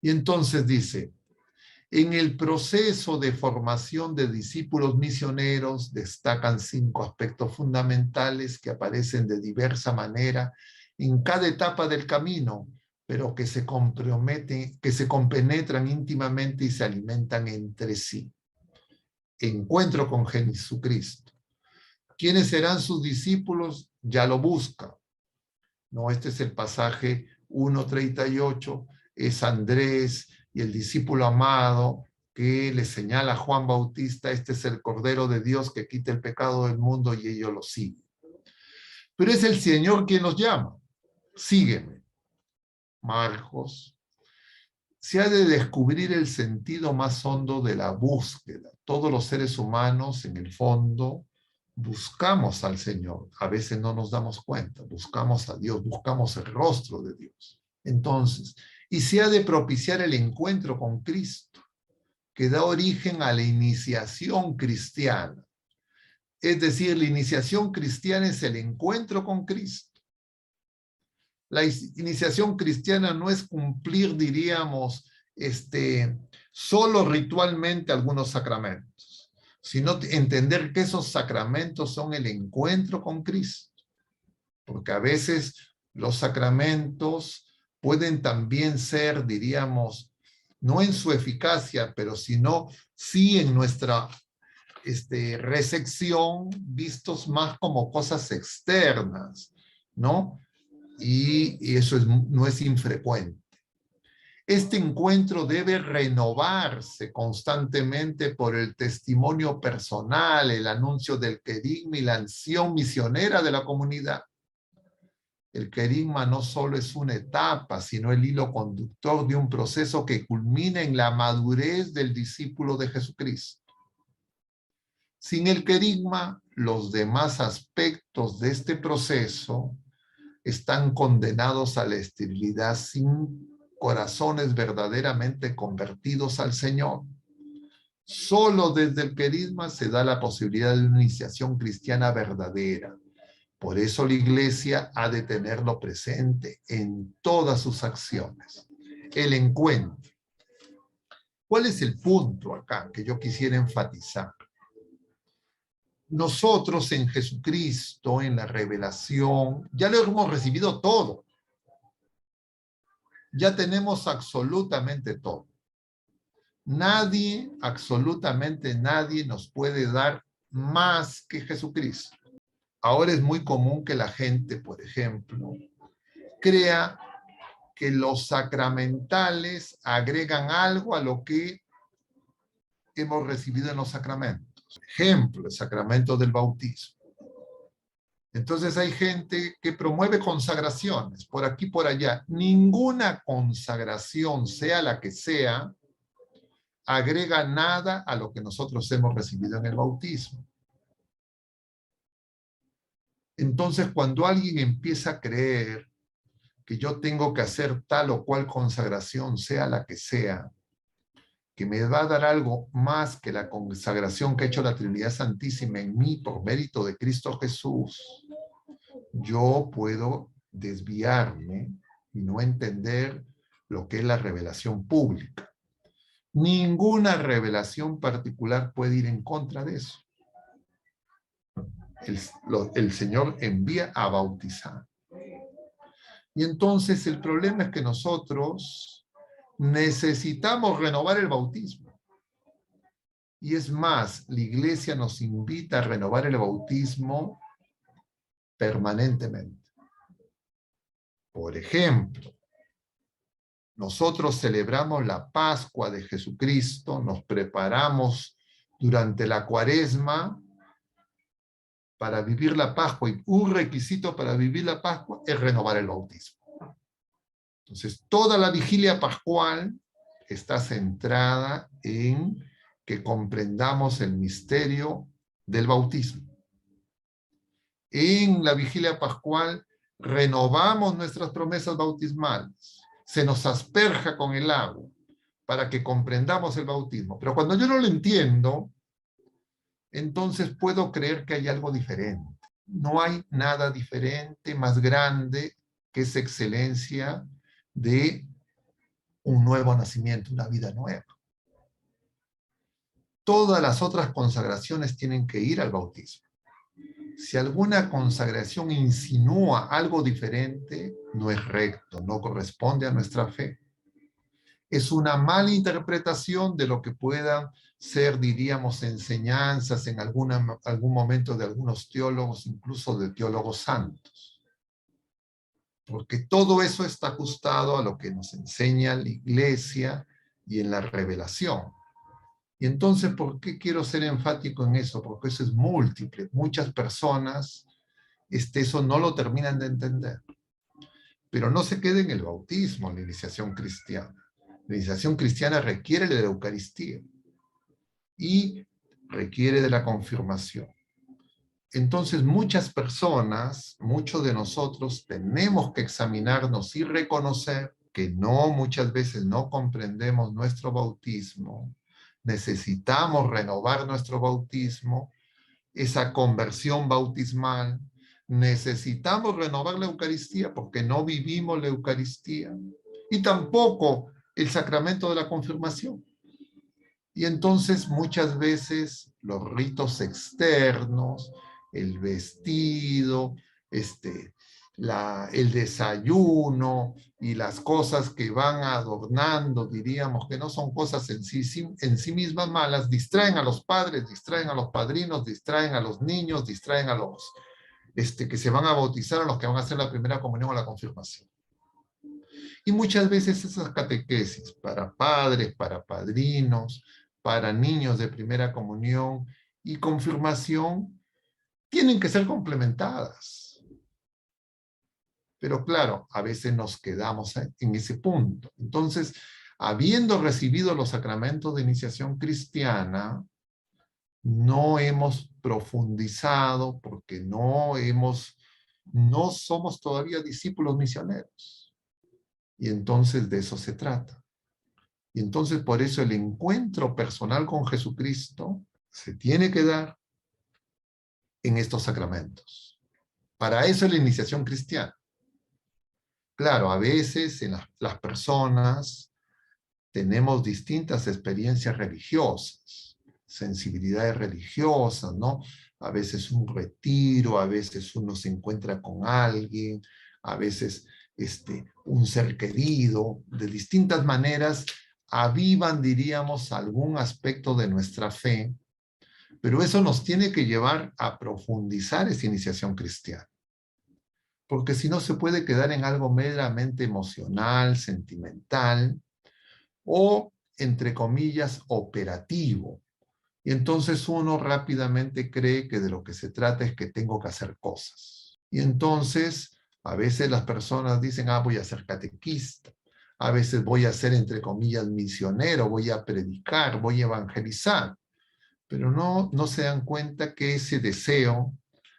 Y entonces dice, en el proceso de formación de discípulos misioneros destacan 5 aspectos fundamentales que aparecen de diversa manera en cada etapa del camino, pero que se comprometen, que se compenetran íntimamente y se alimentan entre sí. Encuentro con Jesucristo. ¿Quiénes serán sus discípulos? Ya lo busca. No, este es el pasaje 1:38, es Andrés y el discípulo amado que le señala a Juan Bautista, este es el Cordero de Dios que quita el pecado del mundo, y ellos lo siguen. Pero es el Señor quien los llama, sígueme. Marcos, se ha de descubrir el sentido más hondo de la búsqueda. Todos los seres humanos, en el fondo, buscamos al Señor. A veces no nos damos cuenta, buscamos a Dios, buscamos el rostro de Dios. Entonces, y se ha de propiciar el encuentro con Cristo, que da origen a la iniciación cristiana. Es decir, la iniciación cristiana es el encuentro con Cristo. La iniciación cristiana no es cumplir, diríamos, solo ritualmente algunos sacramentos, sino entender que esos sacramentos son el encuentro con Cristo. Porque a veces los sacramentos pueden también ser, diríamos, no en su eficacia, pero sino sí en nuestra recepción, vistos más como cosas externas, ¿no? Y eso no es infrecuente. Este encuentro debe renovarse constantemente por el testimonio personal, el anuncio del querigma y la acción misionera de la comunidad. El querigma no solo es una etapa, sino el hilo conductor de un proceso que culmina en la madurez del discípulo de Jesucristo. Sin el querigma, los demás aspectos de este proceso están condenados a la esterilidad sin corazones verdaderamente convertidos al Señor. Solo desde el querigma se da la posibilidad de una iniciación cristiana verdadera. Por eso la Iglesia ha de tenerlo presente en todas sus acciones. El encuentro. ¿Cuál es el punto acá que yo quisiera enfatizar? Nosotros en Jesucristo, en la revelación, ya lo hemos recibido todo. Ya tenemos absolutamente todo. Nadie, absolutamente nadie nos puede dar más que Jesucristo. Ahora es muy común que la gente, por ejemplo, crea que los sacramentales agregan algo a lo que hemos recibido en los sacramentos. Ejemplo, el sacramento del bautismo. Entonces hay gente que promueve consagraciones por aquí y por allá. Ninguna consagración, sea la que sea, agrega nada a lo que nosotros hemos recibido en el bautismo. Entonces, cuando alguien empieza a creer que yo tengo que hacer tal o cual consagración, sea la que sea, que me va a dar algo más que la consagración que ha hecho la Trinidad Santísima en mí por mérito de Cristo Jesús, yo puedo desviarme y no entender lo que es la revelación pública. Ninguna revelación particular puede ir en contra de eso. El Señor envía a bautizar. Y entonces el problema es que nosotros necesitamos renovar el bautismo. Y es más, la Iglesia nos invita a renovar el bautismo permanentemente. Por ejemplo, nosotros celebramos la Pascua de Jesucristo, nos preparamos durante la Cuaresma para vivir la Pascua, y un requisito para vivir la Pascua es renovar el bautismo. Entonces, toda la vigilia pascual está centrada en que comprendamos el misterio del bautismo. En la vigilia pascual renovamos nuestras promesas bautismales, se nos asperja con el agua para que comprendamos el bautismo. Pero cuando yo no lo entiendo, entonces puedo creer que hay algo diferente. No hay nada diferente, más grande que esa excelencia de un nuevo nacimiento, una vida nueva. Todas las otras consagraciones tienen que ir al bautismo. Si alguna consagración insinúa algo diferente, no es recto, no corresponde a nuestra fe. Es una mala interpretación de lo que puedan ser, diríamos, enseñanzas en algún momento de algunos teólogos, incluso de teólogos santos. Porque todo eso está ajustado a lo que nos enseña la Iglesia y en la revelación. Y entonces, ¿por qué quiero ser enfático en eso? Porque eso es múltiple. Muchas personas eso no lo terminan de entender. Pero no se quede en el bautismo, la iniciación cristiana. La iniciación cristiana requiere de la Eucaristía y requiere de la confirmación. Entonces, muchas personas, muchos de nosotros, tenemos que examinarnos y reconocer que muchas veces no comprendemos nuestro bautismo. Necesitamos renovar nuestro bautismo, esa conversión bautismal. Necesitamos renovar la Eucaristía porque no vivimos la Eucaristía. Y tampoco el sacramento de la confirmación. Y entonces muchas veces los ritos externos, el vestido, el desayuno y las cosas que van adornando, diríamos que no son cosas en sí mismas malas, distraen a los padres, distraen a los padrinos, distraen a los niños, distraen a los que se van a bautizar, a los que van a hacer la primera comunión o la confirmación. Y muchas veces esas catequesis para padres, para padrinos, para niños de primera comunión y confirmación tienen que ser complementadas. Pero claro, a veces nos quedamos en ese punto. Entonces, habiendo recibido los sacramentos de iniciación cristiana, no hemos profundizado porque no somos todavía discípulos misioneros. Y entonces de eso se trata. Y entonces por eso el encuentro personal con Jesucristo se tiene que dar en estos sacramentos. Para eso es la iniciación cristiana. Claro, a veces en las personas tenemos distintas experiencias religiosas, sensibilidades religiosas, ¿no? A veces un retiro, a veces uno se encuentra con alguien, a veces un ser querido, de distintas maneras avivan, diríamos, algún aspecto de nuestra fe, pero eso nos tiene que llevar a profundizar esa iniciación cristiana. Porque si no se puede quedar en algo meramente emocional, sentimental, o, entre comillas, operativo. Y entonces uno rápidamente cree que de lo que se trata es que tengo que hacer cosas. Y entonces, a veces las personas dicen, voy a ser catequista. A veces voy a ser, entre comillas, misionero, voy a predicar, voy a evangelizar. Pero no se dan cuenta que ese deseo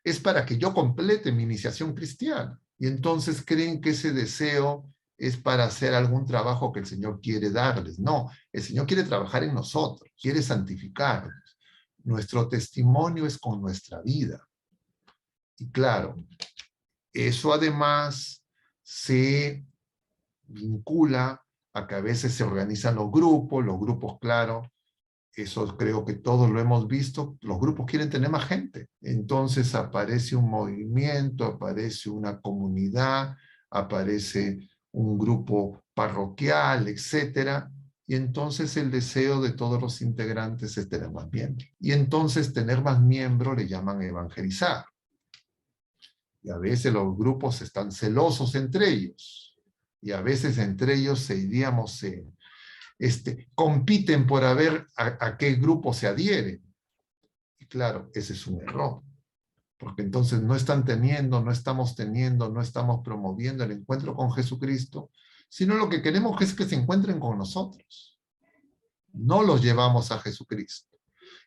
es para que yo complete mi iniciación cristiana. Y entonces creen que ese deseo es para hacer algún trabajo que el Señor quiere darles. No, el Señor quiere trabajar en nosotros, quiere santificarnos. Nuestro testimonio es con nuestra vida. Y claro, eso además se vincula a que a veces se organizan los grupos, claro, eso creo que todos lo hemos visto, los grupos quieren tener más gente. Entonces aparece un movimiento, aparece una comunidad, aparece un grupo parroquial, etcétera. Y entonces el deseo de todos los integrantes es tener más miembros. Y entonces tener más miembros le llaman evangelizar. Y a veces los grupos están celosos entre ellos. Y a veces entre ellos, diríamos, compiten por ver a qué grupo se adhieren. Y claro, ese es un error. Porque entonces no estamos teniendo, no estamos promoviendo el encuentro con Jesucristo, sino lo que queremos es que se encuentren con nosotros. No los llevamos a Jesucristo.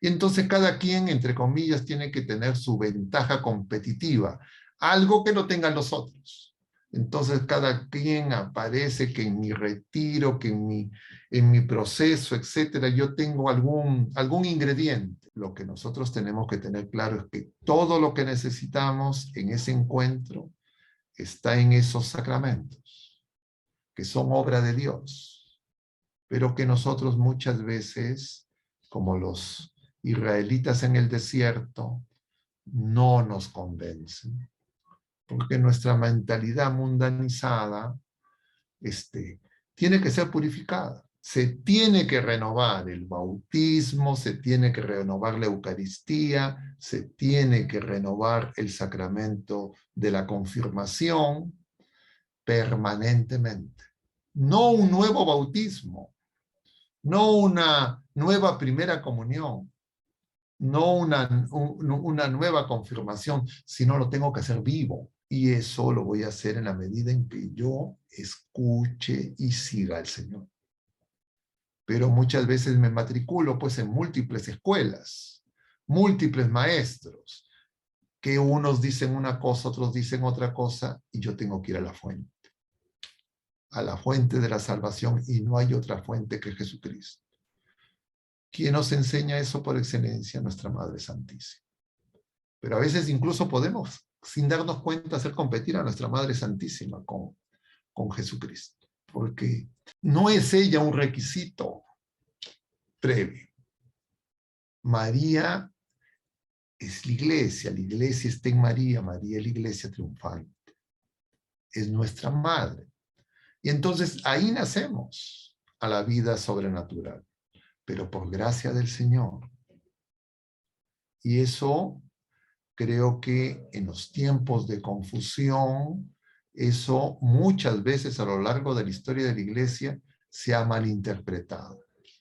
Y entonces cada quien, entre comillas, tiene que tener su ventaja competitiva, algo que no tengan los otros. Entonces cada quien aparece que en mi retiro, que en mi proceso, etcétera, yo tengo algún ingrediente. Lo que nosotros tenemos que tener claro es que todo lo que necesitamos en ese encuentro está en esos sacramentos, que son obra de Dios. pero que nosotros muchas veces, como los israelitas en el desierto, no nos convencen, porque nuestra mentalidad mundanizada tiene que ser purificada. Se tiene que renovar el bautismo, se tiene que renovar la Eucaristía, se tiene que renovar el sacramento de la confirmación permanentemente. No un nuevo bautismo, no una nueva primera comunión, no una nueva confirmación, sino lo tengo que hacer vivo. Y eso lo voy a hacer en la medida en que yo escuche y siga al Señor. Pero muchas veces me matriculo pues en múltiples escuelas, múltiples maestros, que unos dicen una cosa, otros dicen otra cosa, y yo tengo que ir a la fuente de la salvación, y no hay otra fuente que Jesucristo. ¿Quién nos enseña eso por excelencia? Nuestra Madre Santísima. Pero a veces incluso podemos, sin darnos cuenta, hacer competir a nuestra Madre Santísima con Jesucristo, porque no es ella un requisito previo. María es la iglesia está en María, María es la iglesia triunfante, es nuestra madre. Y entonces ahí nacemos a la vida sobrenatural, pero por gracia del Señor. Y eso creo que en los tiempos de confusión, eso muchas veces a lo largo de la historia de la iglesia se ha malinterpretado.